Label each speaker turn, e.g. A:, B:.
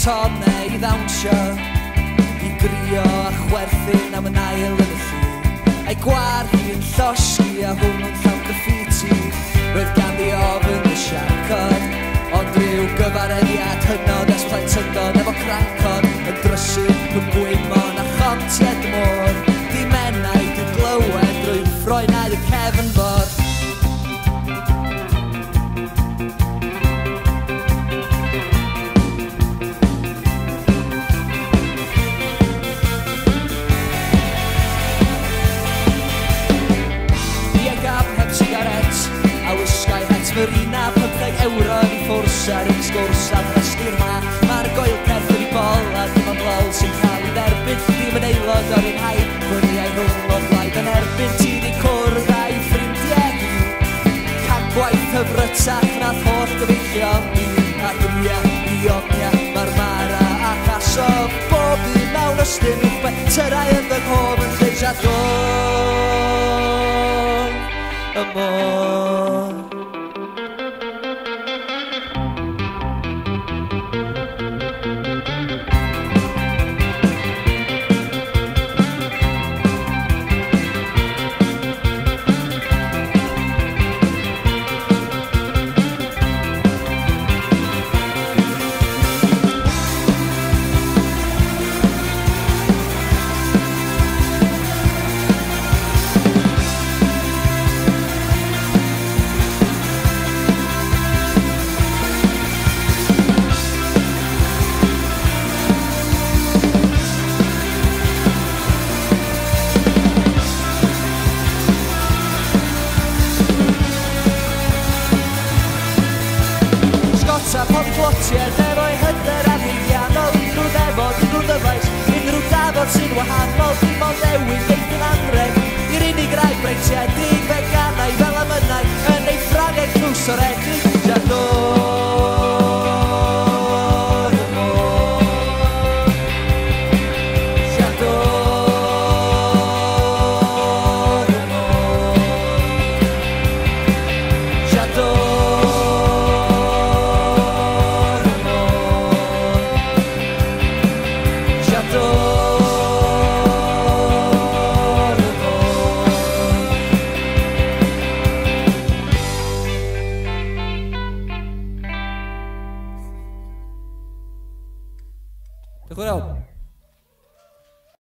A: tonau i ddawnsio, i grio a chwerthin am yn ail yn y llun. A'i gwar hi'n llosgi a hwnnw'n llawn graffiti. Roedd ganddi ofyn y siarcod, ond rhyw gyfareddiad hynod es plentyndod efo crancod, y drysyn pwn gwymon a chontied môr. Di mennau di glywed drwy'n ffroenau y cefnfor. Marina, €15 i ffwrs ar un sgwrs am rhesgur ma. Mae'r goelperth yn ei bol a dim ond lol sy'n cael ei dderbyn. Dim yn aelod o'r un haid, chwiriau rhwng o blaid yn erbyn. Ti di cwrdd a'i ffrindiau ni, can gwaith hyfrytach nath holl gyfeillion ni. A dria i omia, mae'r mara a chasof bob un mewn ystyn i'ch betyrau yn fy nghof yn lleisiadol y môr. A polyglottiaid efo'i hyder a feidiannol. Unrhyw ddefod, unrhyw ddyfais, unrhyw dafod sy'n wahanol. Dim ond ewig deithyn anreg i'r unig rai breintiedig feganau fel amynau yn ei ffrangeg llws o'r edig. Cledrau.